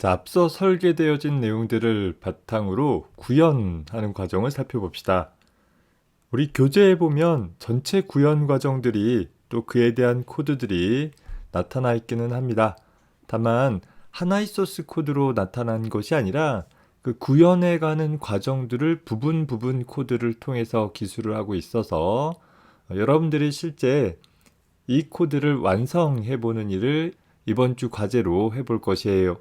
자, 앞서 설계되어진 내용들을 바탕으로 구현하는 과정을 살펴봅시다. 우리 교재에 보면 전체 구현 과정들이 또 그에 대한 코드들이 나타나 있기는 합니다. 다만 하나의 소스 코드로 나타난 것이 아니라 그 구현해 가는 과정들을 부분 코드를 통해서 기술을 하고 있어서 여러분들이 실제 이 코드를 완성해 보는 일을 이번 주 과제로 해볼 것이에요.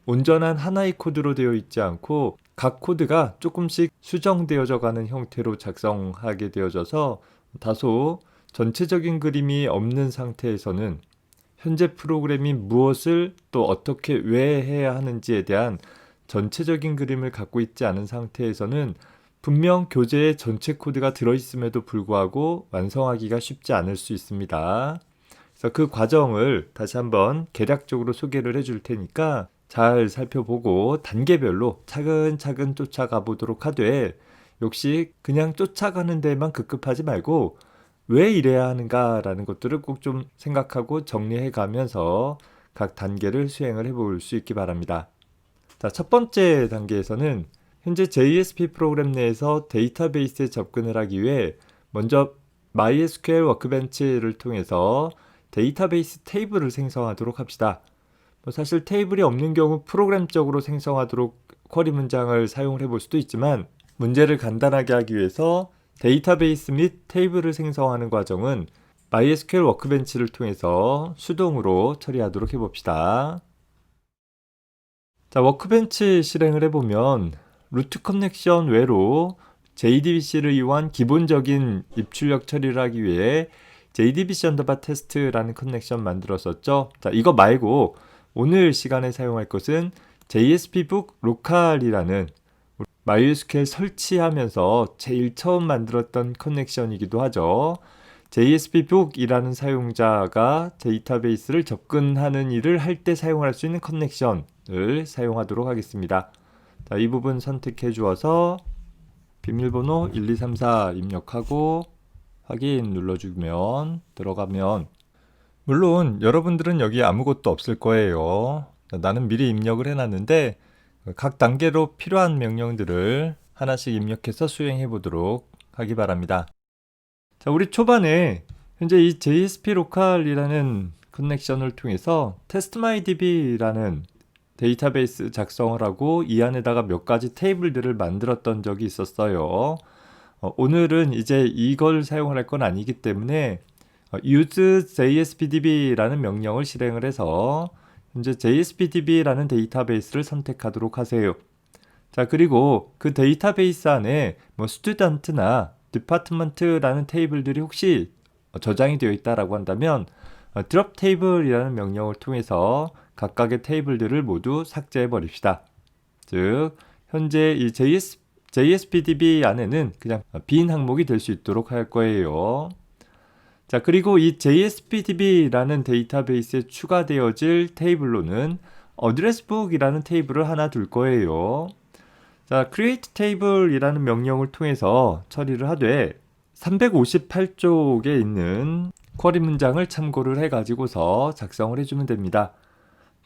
온전한 하나의 코드로 되어 있지 않고 각 코드가 조금씩 수정되어져 가는 형태로 작성하게 되어져서 다소 전체적인 그림이 없는 상태에서는 현재 프로그램이 무엇을 또 어떻게 왜 해야 하는지에 대한 전체적인 그림을 갖고 있지 않은 상태에서는 분명 교재에 전체 코드가 들어있음에도 불구하고 완성하기가 쉽지 않을 수 있습니다. 그래서 그 과정을 다시 한번 개략적으로 소개를 해줄 테니까 잘 살펴보고 단계별로 차근차근 쫓아가 보도록 하되, 역시 그냥 쫓아가는 데만 급급하지 말고 왜 이래야 하는가라는 것들을 꼭 좀 생각하고 정리해 가면서 각 단계를 수행을 해볼 수 있기 바랍니다. 자, 첫 번째 단계에서는 현재 JSP 프로그램 내에서 데이터베이스에 접근을 하기 위해 먼저 MySQL 워크벤치를 통해서 데이터베이스 테이블을 생성하도록 합시다. 사실 테이블이 없는 경우 프로그램적으로 생성하도록 쿼리 문장을 사용을 해볼 수도 있지만, 문제를 간단하게 하기 위해서 데이터베이스 및 테이블을 생성하는 과정은 MySQL 워크벤치를 통해서 수동으로 처리하도록 해봅시다. 자, 워크벤치 실행을 해보면 루트 커넥션 외로 JDBC를 이용한 기본적인 입출력 처리를 하기 위해 JDBC 언더바 테스트라는 커넥션 만들었었죠. 자, 이거 말고 오늘 시간에 사용할 것은 JSP 북 로컬이라는 MySQL 설치하면서 제일 처음 만들었던 커넥션이기도 하죠. JSP 북이라는 사용자가 데이터베이스를 접근하는 일을 할 때 사용할 수 있는 커넥션을 사용하도록 하겠습니다. 자, 이 부분 선택해 주어서 비밀번호 1234 입력하고 확인 눌러주면 들어가면, 물론 여러분들은 여기 아무것도 없을 거예요. 나는 미리 입력을 해놨는데 각 단계로 필요한 명령들을 하나씩 입력해서 수행해 보도록 하기 바랍니다. 자, 우리 초반에 현재 이 JSP 로컬이라는 커넥션을 통해서 TestMyDB라는 데이터베이스 작성을 하고 이 안에다가 몇 가지 테이블들을 만들었던 적이 있었어요. 오늘은 이제 이걸 사용할 건 아니기 때문에 use JSPDB라는 명령을 실행을 해서 현재 JSPDB라는 데이터베이스를 선택하도록 하세요. 자, 그리고 그 데이터베이스 안에 student나 department라는 테이블들이 혹시 저장이 되어 있다라고 한다면 drop table이라는 명령을 통해서 각각의 테이블들을 모두 삭제해 버립시다. 즉 현재 이 JSPDB 안에는 그냥 빈 항목이 될 수 있도록 할 거예요. 자, 그리고 이 JSPDB라는 데이터베이스에 추가되어질 테이블로는 addressbook이라는 테이블을 하나 둘 거예요. 자, create table이라는 명령을 통해서 처리를 하되 358쪽에 있는 쿼리 문장을 참고를 해가지고서 작성을 해주면 됩니다.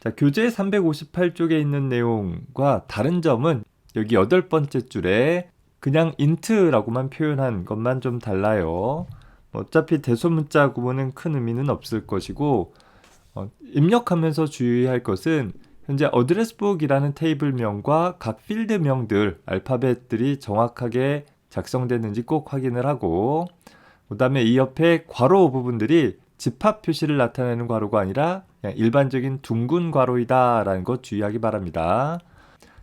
자, 교재 358쪽에 있는 내용과 다른 점은 여기 8번째 줄에 그냥 int라고만 표현한 것만 좀 달라요. 어차피 대소문자 구문은 큰 의미는 없을 것이고, 입력하면서 주의할 것은 현재 addressbook이라는 테이블명과 각 필드명들, 알파벳들이 정확하게 작성됐는지 꼭 확인을 하고, 그 다음에 이 옆에 괄호 부분들이 집합 표시를 나타내는 괄호가 아니라 그냥 일반적인 둥근 괄호이다 라는 것 주의하기 바랍니다.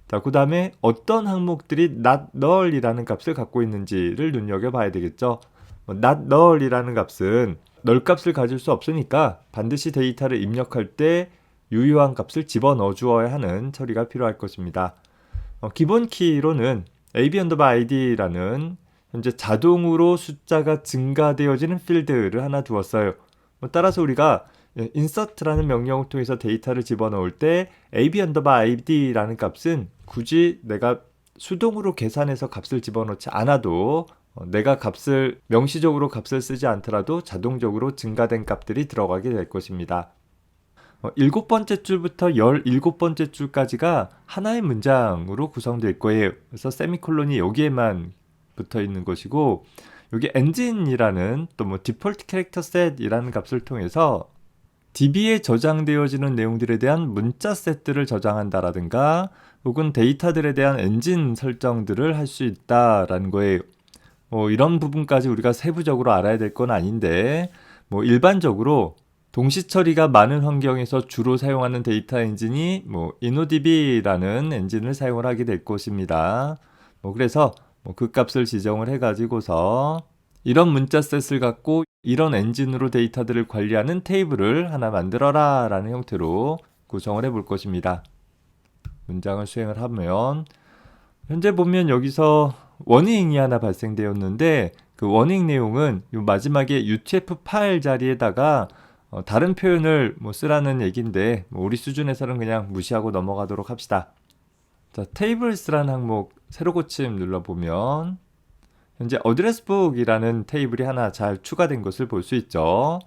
자, 그 다음에 어떤 항목들이 not null이라는 값을 갖고 있는지를 눈여겨봐야 되겠죠. not null이라는 값은 널 값을 가질 수 없으니까 반드시 데이터를 입력할 때 유효한 값을 집어넣어 주어야 하는 처리가 필요할 것입니다. 기본 키로는 ab_id라는 현재 자동으로 숫자가 증가되어지는 필드를 하나 두었어요. 따라서 우리가 insert라는 명령을 통해서 데이터를 집어넣을 때 ab_id라는 값은 굳이 내가 수동으로 계산해서 값을 집어넣지 않아도 내가 값을 명시적으로 값을 쓰지 않더라도 자동적으로 증가된 값들이 들어가게 될 것입니다. 7번째 줄부터 17번째 줄까지가 하나의 문장으로 구성될 거예요. 그래서 세미콜론이 여기에만 붙어 있는 것이고, 여기 엔진이라는 또 뭐 디폴트 캐릭터 셋이라는 값을 통해서 DB에 저장되어지는 내용들에 대한 문자 셋들을 저장한다라든가 혹은 데이터들에 대한 엔진 설정들을 할 수 있다라는 거예요. 이런 부분까지 우리가 세부적으로 알아야 될 건 아닌데, 일반적으로 동시 처리가 많은 환경에서 주로 사용하는 데이터 엔진이 InnoDB라는 엔진을 사용을 하게 될 것입니다. 그래서 그 값을 지정을 해가지고서 이런 문자셋을 갖고 이런 엔진으로 데이터들을 관리하는 테이블을 하나 만들어라 라는 형태로 구성을 해 볼 것입니다. 문장을 수행을 하면 현재 보면 여기서 워닝이 하나 발생되었는데, 그 워닝 내용은 요 마지막에 UTF-8 자리에다가 다른 표현을 쓰라는 얘기인데, 우리 수준에서는 그냥 무시하고 넘어가도록 합시다. 자, 테이블스라는 항목 새로 고침 눌러보면 현재 어드레스북이라는 테이블이 하나 잘 추가된 것을 볼 수 있죠.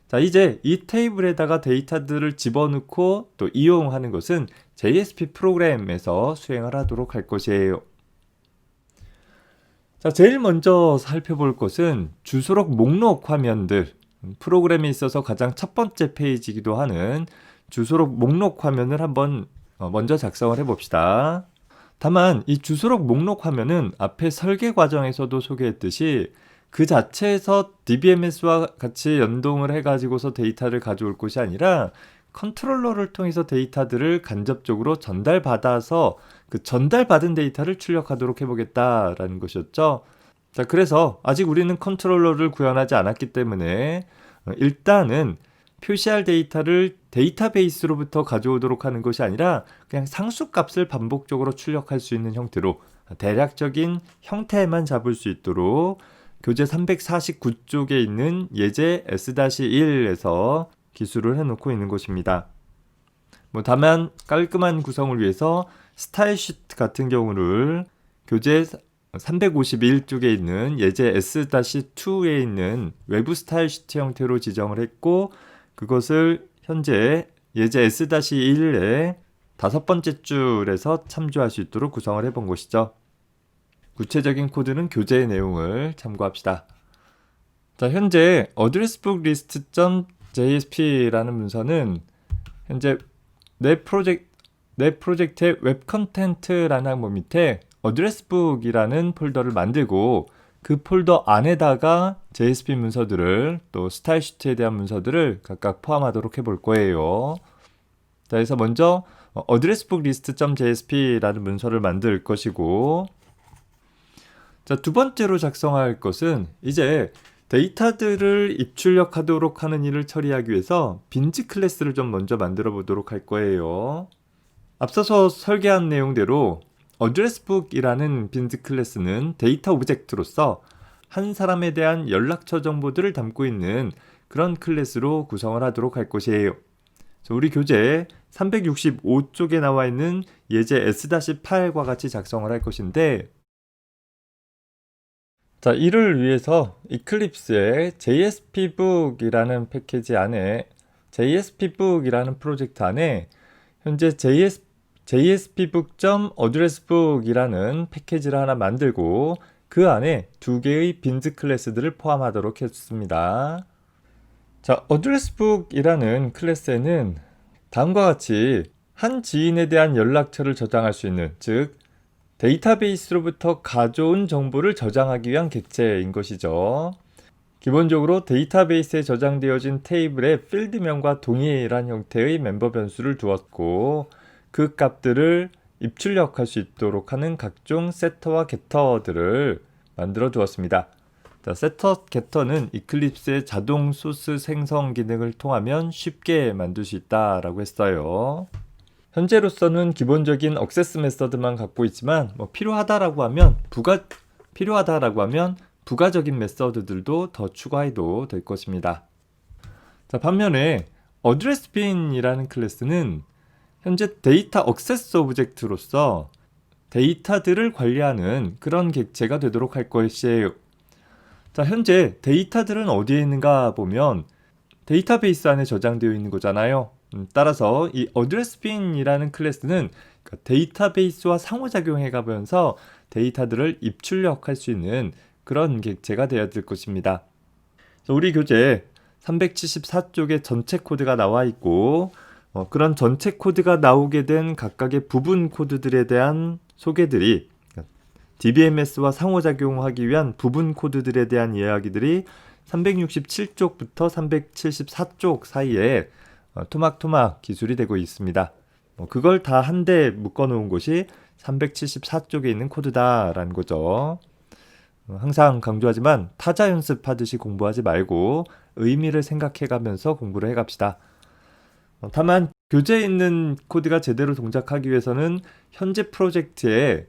자, 이제 이 테이블에다가 데이터들을 집어넣고 또 이용하는 것은 JSP 프로그램에서 수행을 하도록 할 것이에요. 자, 제일 먼저 살펴볼 것은 주소록 목록 화면들, 프로그램에 있어서 가장 첫 번째 페이지이기도 하는 주소록 목록 화면을 한번 먼저 작성을 해봅시다. 다만 이 주소록 목록 화면은 앞에 설계 과정에서도 소개했듯이 그 자체에서 DBMS와 같이 연동을 해가지고서 데이터를 가져올 것이 아니라 컨트롤러를 통해서 데이터들을 간접적으로 전달받아서 그 전달받은 데이터를 출력하도록 해보겠다라는 것이었죠. 자, 그래서 아직 우리는 컨트롤러를 구현하지 않았기 때문에 일단은 표시할 데이터를 데이터베이스로부터 가져오도록 하는 것이 아니라 그냥 상수값을 반복적으로 출력할 수 있는 형태로 대략적인 형태만 잡을 수 있도록 교재 349쪽에 있는 예제 S-1에서 기술을 해놓고 있는 것입니다. 다만 깔끔한 구성을 위해서 스타일 시트 같은 경우를 교재 351쪽에 있는 예제 S-2에 있는 외부 스타일 시트 형태로 지정을 했고, 그것을 현재 예제 S-1의 5번째 줄에서 참조할 수 있도록 구성을 해본 것이죠. 구체적인 코드는 교재의 내용을 참고합시다. 자, 현재 addressbooklist.jsp라는 문서는 현재 내 프로젝트의 웹 컨텐트라는 항목 밑에 addressbook이라는 폴더를 만들고 그 폴더 안에다가 JSP 문서들을 또 스타일 시트에 대한 문서들을 각각 포함하도록 해볼 거예요. 자, 그래서 먼저 addressbooklist.jsp라는 문서를 만들 것이고, 자, 두 번째로 작성할 것은 이제 데이터들을 입출력하도록 하는 일을 처리하기 위해서 빈즈 클래스를 좀 먼저 만들어 보도록 할 거예요. 앞서서 설계한 내용대로 addressbook이라는 빈즈 클래스는 데이터 오브젝트로서 한 사람에 대한 연락처 정보들을 담고 있는 그런 클래스로 구성을 하도록 할 것이에요. 우리 교재 365쪽에 나와 있는 예제 S-8과 같이 작성을 할 것인데, 자, 이를 위해서 이클립스의 JSPbook이라는 패키지 안에 JSPbook이라는 프로젝트 안에 현재 JSPbook.addressbook이라는 패키지를 하나 만들고 그 안에 두 개의 빈즈 클래스들을 포함하도록 했습니다. 자, addressbook이라는 클래스에는 다음과 같이 한 지인에 대한 연락처를 저장할 수 있는, 즉 데이터베이스로부터 가져온 정보를 저장하기 위한 객체인 것이죠. 기본적으로 데이터베이스에 저장되어진 테이블의 필드명과 동일한 형태의 멤버 변수를 두었고 그 값들을 입출력할 수 있도록 하는 각종 세터와 게터들을 만들어 두었습니다. 자, 세터, 게터는 이클립스의 자동 소스 생성 기능을 통하면 쉽게 만들 수 있다라고 했어요. 현재로서는 기본적인 액세스 메서드만 갖고 있지만 필요하다라고 하면 부가적인 메서드들도 더 추가해도 될 것입니다. 자, 반면에 addressBin이라는 클래스는 현재 데이터 액세스 오브젝트로서 데이터들을 관리하는 그런 객체가 되도록 할 것이에요. 자, 현재 데이터들은 어디에 있는가 보면 데이터베이스 안에 저장되어 있는 거잖아요. 따라서 이 어드레스 빈이라는 클래스는 데이터베이스와 상호작용해 가면서 데이터들을 입출력할 수 있는 그런 객체가 되어야 될 것입니다. 우리 교재 374쪽에 전체 코드가 나와 있고 그런 전체 코드가 나오게 된 각각의 부분 코드들에 대한 소개들이 DBMS와 상호작용하기 위한 부분 코드들에 대한 이야기들이 367쪽부터 374쪽 사이에 토막토막 기술이 되고 있습니다. 그걸 다 한데 묶어놓은 것이 374쪽에 있는 코드다라는 거죠. 항상 강조하지만 타자 연습하듯이 공부하지 말고 의미를 생각해가면서 공부를 해갑시다. 다만 교재에 있는 코드가 제대로 동작하기 위해서는 현재 프로젝트에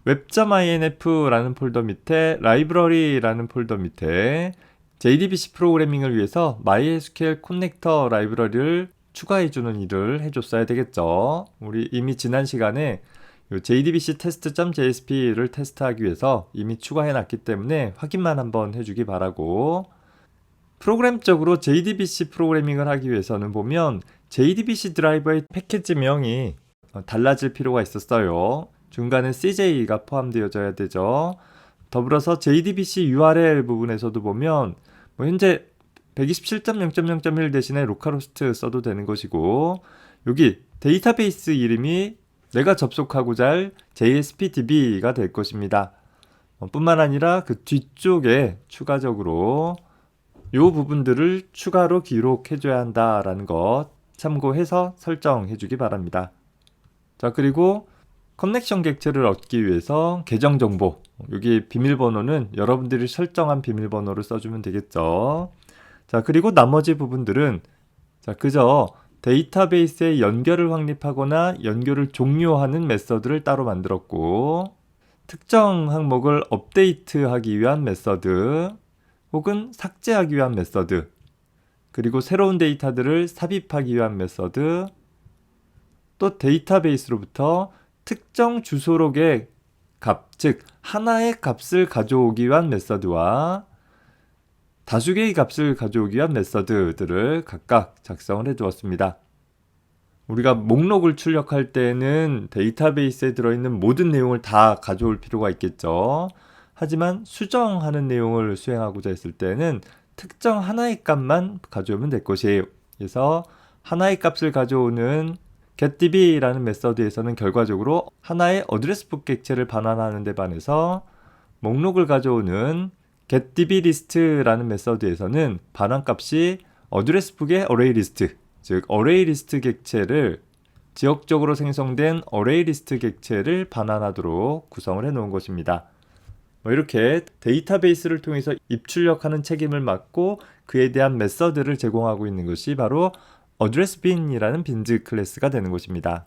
web.inf라는 폴더 밑에 라이브러리라는 폴더 밑에 JDBC 프로그래밍을 위해서 MySQL 커넥터 라이브러리를 추가해주는 일을 해줬어야 되겠죠. 우리 이미 지난 시간에 JDBC test.jsp를 테스트하기 위해서 이미 추가해놨기 때문에 확인만 한번 해주기 바라고, 프로그램적으로 JDBC 프로그래밍을 하기 위해서는 보면 JDBC 드라이버의 패키지명이 달라질 필요가 있었어요. 중간에 CJ가 포함되어져야 되죠. 더불어서 JDBC URL 부분에서도 보면 현재 127.0.0.1 대신에 로컬호스트 써도 되는 것이고, 여기 데이터베이스 이름이 내가 접속하고자 할 JSPDB가 될 것입니다. 뿐만 아니라 그 뒤쪽에 추가적으로 이 부분들을 추가로 기록해줘야 한다라는 것 참고해서 설정해 주기 바랍니다. 자, 그리고 커넥션 객체를 얻기 위해서 계정 정보, 여기 비밀번호는 여러분들이 설정한 비밀번호를 써주면 되겠죠. 자, 그리고 나머지 부분들은 그저 데이터베이스에 연결을 확립하거나 연결을 종료하는 메서드를 따로 만들었고, 특정 항목을 업데이트하기 위한 메서드 혹은 삭제하기 위한 메서드, 그리고 새로운 데이터들을 삽입하기 위한 메서드, 또 데이터베이스로부터 특정 주소록의 값, 즉 하나의 값을 가져오기 위한 메서드와 다수 개의 값을 가져오기 위한 메서드들을 각각 작성을 해 두었습니다. 우리가 목록을 출력할 때는 데이터베이스에 들어있는 모든 내용을 다 가져올 필요가 있겠죠. 하지만 수정하는 내용을 수행하고자 했을 때는 특정 하나의 값만 가져오면 될 것이에요. 그래서 하나의 값을 가져오는 getDB라는 메서드에서는 결과적으로 하나의 어드레스북 객체를 반환하는 데 반해서 목록을 가져오는 getDBList라는 메서드에서는 반환값이 어드레스북의 어레이리스트, 즉 어레이리스트 객체를 지역적으로 생성된 어레이리스트 객체를 반환하도록 구성을 해 놓은 것입니다. 이렇게 데이터베이스를 통해서 입출력하는 책임을 맡고 그에 대한 메서드를 제공하고 있는 것이 바로 어드레스 빈이라는 빈즈 클래스가 되는 것입니다.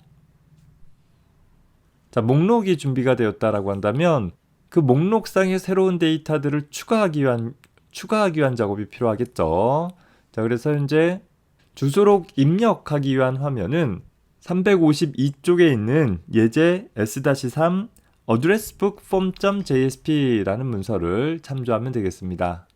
자, 목록이 준비가 되었다라고 한다면 그 목록상의 새로운 데이터들을 추가하기 위한 작업이 필요하겠죠. 자, 그래서 현재 주소록 입력하기 위한 화면은 352쪽에 있는 예제 S-3 addressbook form.jsp라는 문서를 참조하면 되겠습니다.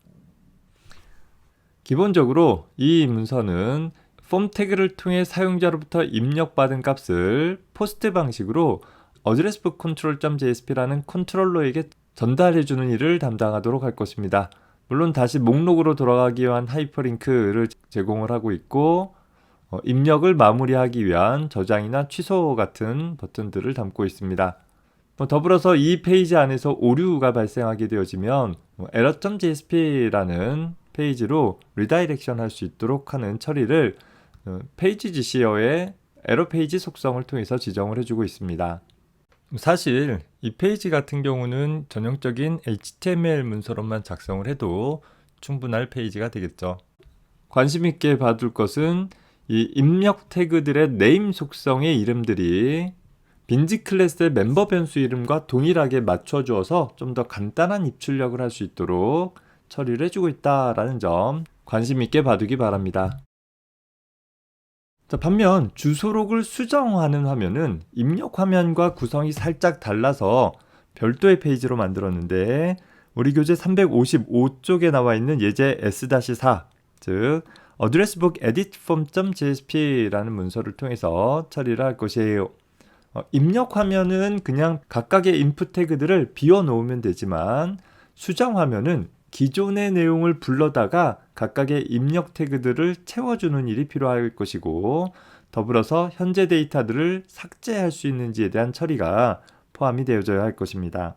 기본적으로 이 문서는 폼 태그를 통해 사용자로부터 입력받은 값을 포스트 방식으로 addressbook control.jsp라는 컨트롤러에게 전달해주는 일을 담당하도록 할 것입니다. 물론 다시 목록으로 돌아가기 위한 하이퍼링크를 제공을 하고 있고, 입력을 마무리하기 위한 저장이나 취소 같은 버튼들을 담고 있습니다. 더불어서 이 페이지 안에서 오류가 발생하게 되어지면 error.jsp라는 페이지로 리다이렉션 할 수 있도록 하는 처리를 페이지 지시어의 에러 페이지 속성을 통해서 지정을 해주고 있습니다. 사실 이 페이지 같은 경우는 전형적인 HTML 문서로만 작성을 해도 충분할 페이지가 되겠죠. 관심 있게 봐둘 것은 이 입력 태그들의 네임 속성의 이름들이 빈즈 클래스의 멤버 변수 이름과 동일하게 맞춰주어서 좀 더 간단한 입출력을 할 수 있도록 처리를 해주고 있다라는 점 관심 있게 봐두기 바랍니다. 자, 반면 주소록을 수정하는 화면은 입력 화면과 구성이 살짝 달라서 별도의 페이지로 만들었는데, 우리 교재 355쪽에 나와 있는 예제 S-4, 즉 addressbook editform.jsp라는 문서를 통해서 처리를 할 것이에요. 입력 화면은 그냥 각각의 인풋 태그들을 비워놓으면 되지만 수정 화면은 기존의 내용을 불러다가 각각의 입력 태그들을 채워주는 일이 필요할 것이고 더불어서 현재 데이터들을 삭제할 수 있는지에 대한 처리가 포함이 되어져야 할 것입니다.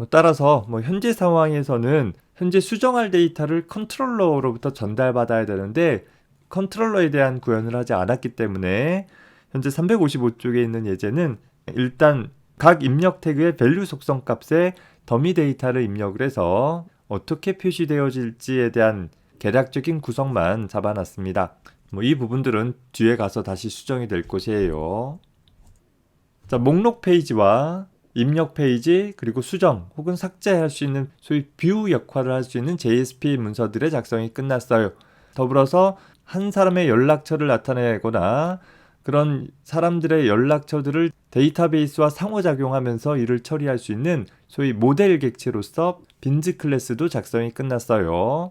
따라서 현재 상황에서는 현재 수정할 데이터를 컨트롤러로부터 전달받아야 되는데 컨트롤러에 대한 구현을 하지 않았기 때문에 현재 355쪽에 있는 예제는 일단 각 입력 태그의 밸류 속성 값에 더미 데이터를 입력을 해서 어떻게 표시되어질지에 대한 개략적인 구성만 잡아놨습니다. 이 부분들은 뒤에 가서 다시 수정이 될 것이에요. 자, 목록 페이지와 입력 페이지 그리고 수정 혹은 삭제할 수 있는 소위 뷰 역할을 할 수 있는 JSP 문서들의 작성이 끝났어요. 더불어서 한 사람의 연락처를 나타내거나 그런 사람들의 연락처들을 데이터베이스와 상호작용하면서 일을 처리할 수 있는 소위 모델 객체로서 빈즈 클래스도 작성이 끝났어요.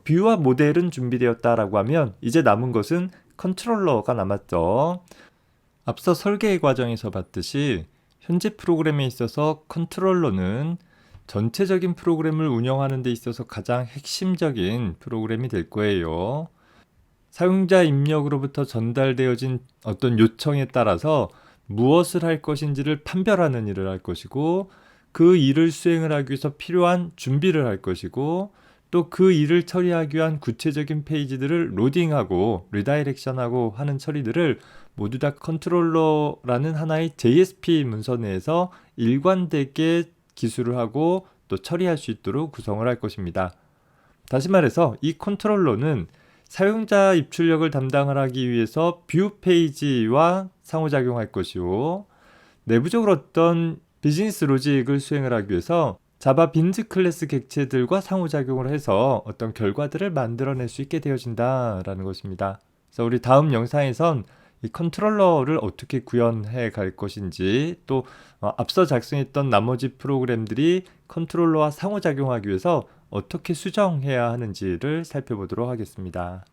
뷰와 모델은 준비되었다라고 하면 이제 남은 것은 컨트롤러가 남았죠. 앞서 설계 과정에서 봤듯이 현재 프로그램에 있어서 컨트롤러는 전체적인 프로그램을 운영하는 데 있어서 가장 핵심적인 프로그램이 될 거예요. 사용자 입력으로부터 전달되어진 어떤 요청에 따라서 무엇을 할 것인지를 판별하는 일을 할 것이고 그 일을 수행을 하기 위해서 필요한 준비를 할 것이고 또 그 일을 처리하기 위한 구체적인 페이지들을 로딩하고 리다이렉션하고 하는 처리들을 모두 다 컨트롤러라는 하나의 JSP 문서 내에서 일관되게 기술을 하고 또 처리할 수 있도록 구성을 할 것입니다. 다시 말해서 이 컨트롤러는 사용자 입출력을 담당을 하기 위해서 뷰 페이지와 상호작용할 것이고 내부적으로 어떤 비즈니스 로직을 수행을 하기 위해서 자바 빈즈 클래스 객체들과 상호작용을 해서 어떤 결과들을 만들어낼 수 있게 되어진다라는 것입니다. 그래서 우리 다음 영상에선 이 컨트롤러를 어떻게 구현해 갈 것인지 또 앞서 작성했던 나머지 프로그램들이 컨트롤러와 상호작용하기 위해서 어떻게 수정해야 하는지를 살펴보도록 하겠습니다.